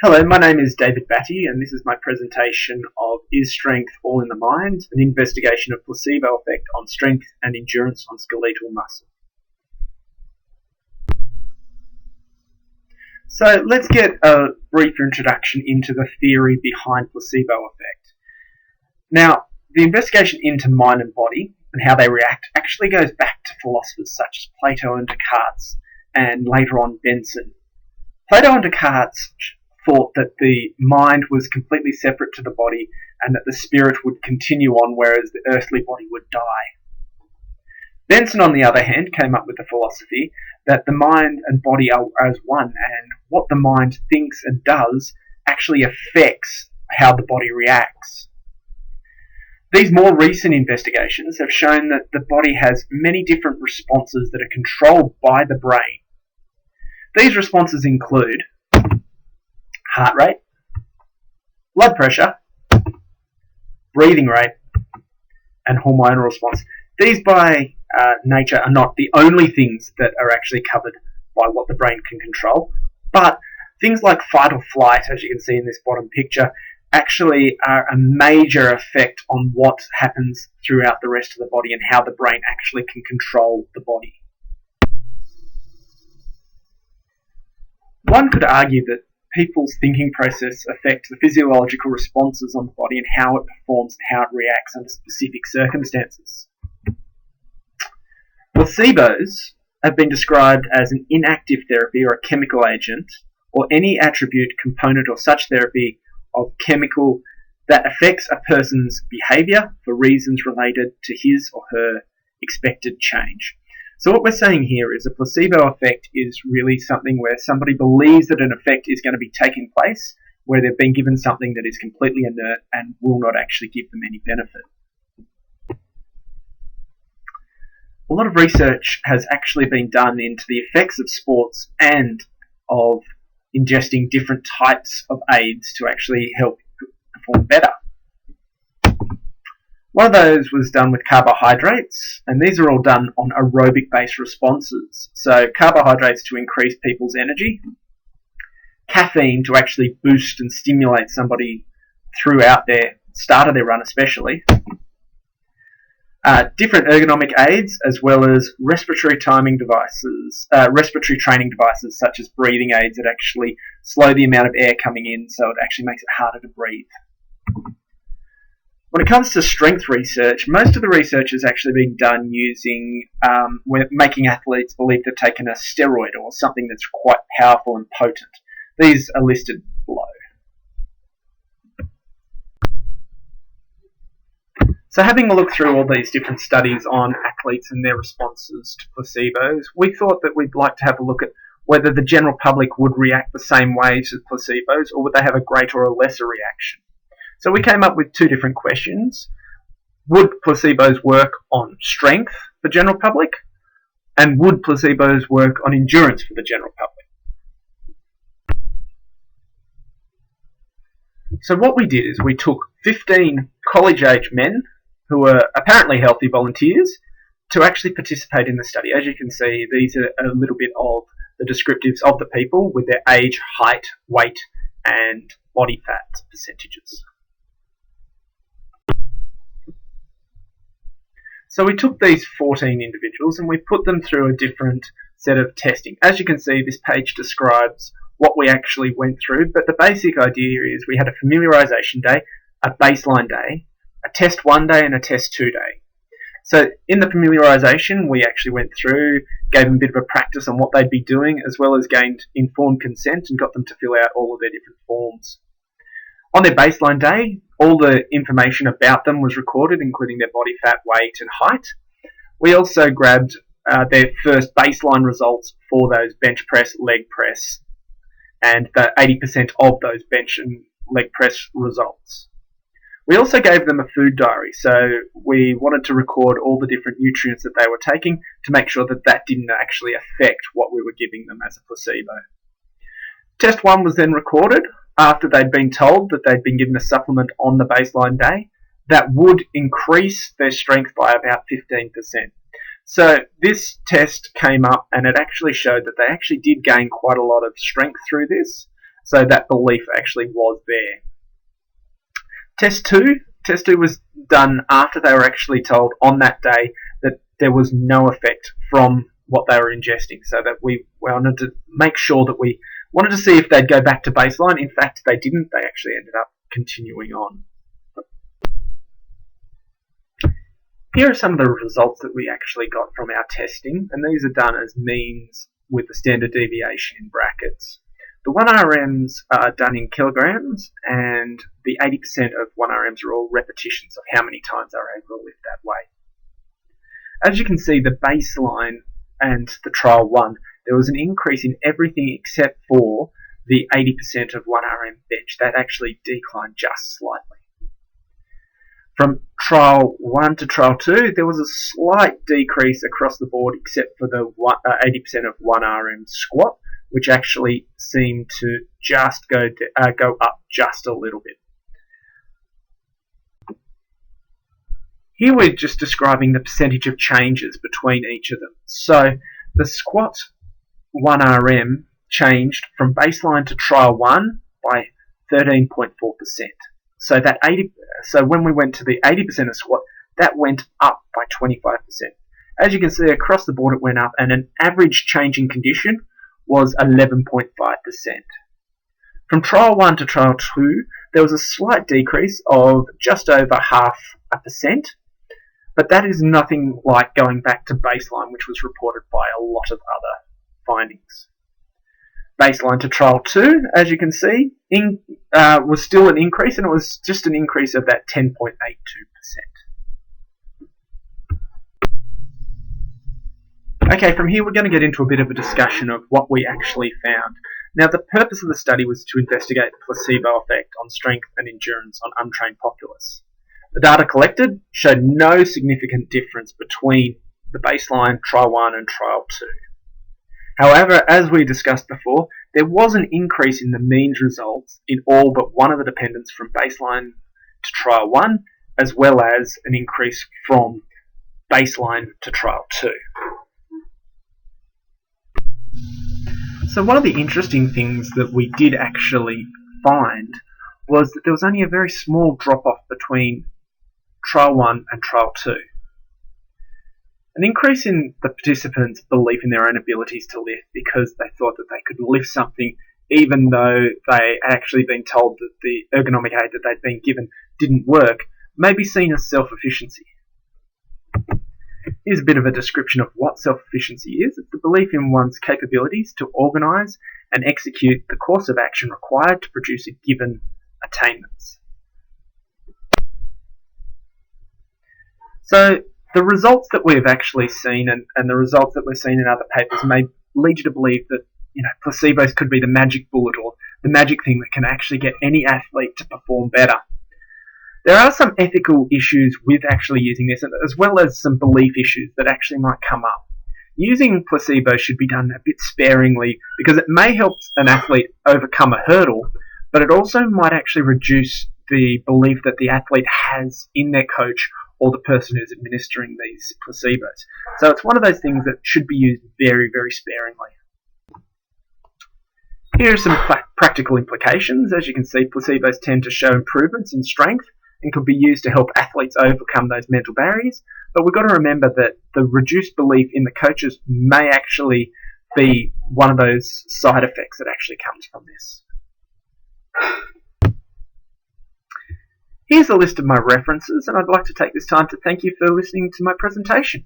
Hello, my name is David Batty, and this is my presentation of Is Strength All in the Mind? An investigation of placebo effect on strength and endurance on skeletal muscle. So let's get a brief introduction into the theory behind placebo effect. Now, the investigation into mind and body and how they react actually goes back to philosophers such as Plato and Descartes, and later on Benson. Plato and Descartes thought that the mind was completely separate to the body and that the spirit would continue on, whereas the earthly body would die. Benson, on the other hand, came up with the philosophy that the mind and body are as one, and what the mind thinks and does actually affects how the body reacts. These more recent investigations have shown that the body has many different responses that are controlled by the brain. These responses include heart rate, blood pressure, breathing rate, and hormonal response. These by nature are not the only things that are actually covered by what the brain can control, but things like fight or flight, as you can see in this bottom picture, actually are a major effect on what happens throughout the rest of the body and how the brain actually can control the body. One could argue that people's thinking process affects the physiological responses on the body and how it performs and how it reacts under specific circumstances. Placebos have been described as an inactive therapy or a chemical agent, or any attribute, component, or such therapy of chemical that affects a person's behaviour for reasons related to his or her expected change. So what we're saying here is a placebo effect is really something where somebody believes that an effect is going to be taking place, where they've been given something that is completely inert and will not actually give them any benefit. A lot of research has actually been done into the effects of sports and of ingesting different types of aids to actually help perform better. One of those was done with carbohydrates, and these are all done on aerobic-based responses. So carbohydrates to increase people's energy, caffeine to actually boost and stimulate somebody throughout their start of their run especially, different ergonomic aids, as well as respiratory training devices such as breathing aids that actually slow the amount of air coming in, so it actually makes it harder to breathe. When it comes to strength research, most of the research has actually been done using making athletes believe they've taken a steroid or something that's quite powerful and potent. These are listed below. So having a look through all these different studies on athletes and their responses to placebos, we thought that we'd like to have a look at whether the general public would react the same way to placebos, or would they have a greater or lesser reaction. So we came up with two different questions. Would placebos work on strength for general public? And would placebos work on endurance for the general public? So what we did is we took 15 college-age men who were apparently healthy volunteers to actually participate in the study. As you can see, these are a little bit of the descriptives of the people with their age, height, weight, and body fat percentages. So we took these 14 individuals and we put them through a different set of testing. As you can see, this page describes what we actually went through, but the basic idea is we had a familiarization day, a baseline day, a test 1 day, and a test 2 day. So in the familiarization, we actually went through, gave them a bit of a practice on what they'd be doing, as well as gained informed consent and got them to fill out all of their different forms. On their baseline day, all the information about them was recorded, including their body fat, weight, and height. We also grabbed their first baseline results for those bench press, leg press, and the 80% of those bench and leg press results. We also gave them a food diary, so we wanted to record all the different nutrients that they were taking to make sure that that didn't actually affect what we were giving them as a placebo. Test 1 was then recorded after they'd been told that they'd been given a supplement on the baseline day that would increase their strength by about 15%. So this test came up and it actually showed that they actually did gain quite a lot of strength through this. So that belief actually was there. Test 2 was done after they were actually told on that day that there was no effect from what they were ingesting, so that we wanted to make sure that we wanted to see if they'd go back to baseline. In fact, they didn't. They actually ended up continuing on. Here are some of the results that we actually got from our testing, and these are done as means with the standard deviation in brackets. The 1RMs are done in kilograms, and the 80% of 1RMs are all repetitions of how many times they were able to lift that weight. As you can see, the baseline and the trial 1, there was an increase in everything except for the 80% of 1RM bench. That actually declined just slightly. From trial 1 to trial 2, there was a slight decrease across the board except for the 80% of 1RM squat, which actually seemed to just go up just a little bit. Here we're just describing the percentage of changes between each of them. So the squat 1RM changed from baseline to trial 1 by 13.4%. So when we went to the 80% of squat, that went up by 25%. As you can see, across the board it went up, and an average change in condition was 11.5%. From trial 1 to trial 2, there was a slight decrease of just over 0.5%, but that is nothing like going back to baseline, which was reported by a lot of other findings. Baseline to trial 2, as you can see, was still an increase, and it was just an increase of that 10.82%. Okay, from here we're going to get into a bit of a discussion of what we actually found. Now, the purpose of the study was to investigate the placebo effect on strength and endurance on untrained populace. The data collected showed no significant difference between the baseline, trial 1 and trial 2. However, as we discussed before, there was an increase in the means results in all but one of the dependents from baseline to trial 1, as well as an increase from baseline to trial 2. So one of the interesting things that we did actually find was that there was only a very small drop-off between trial 1 and trial 2. An increase in the participants' belief in their own abilities to lift because they thought that they could lift something even though they had actually been told that the ergonomic aid that they'd been given didn't work may be seen as self-efficiency. Here's a bit of a description of what self-efficiency is. It's the belief in one's capabilities to organise and execute the course of action required to produce a given attainments. So the results that we've actually seen and the results that we've seen in other papers may lead you to believe that placebos could be the magic bullet or the magic thing that can actually get any athlete to perform better. There are some ethical issues with actually using this, as well as some belief issues that actually might come up. Using placebo should be done a bit sparingly because it may help an athlete overcome a hurdle, but it also might actually reduce the belief that the athlete has in their coach or the person who's administering these placebos. So it's one of those things that should be used very, very sparingly. Here are some practical implications. As you can see, placebos tend to show improvements in strength and could be used to help athletes overcome those mental barriers. But we've got to remember that the reduced belief in the coaches may actually be one of those side effects that actually comes from this. Here's a list of my references, and I'd like to take this time to thank you for listening to my presentation.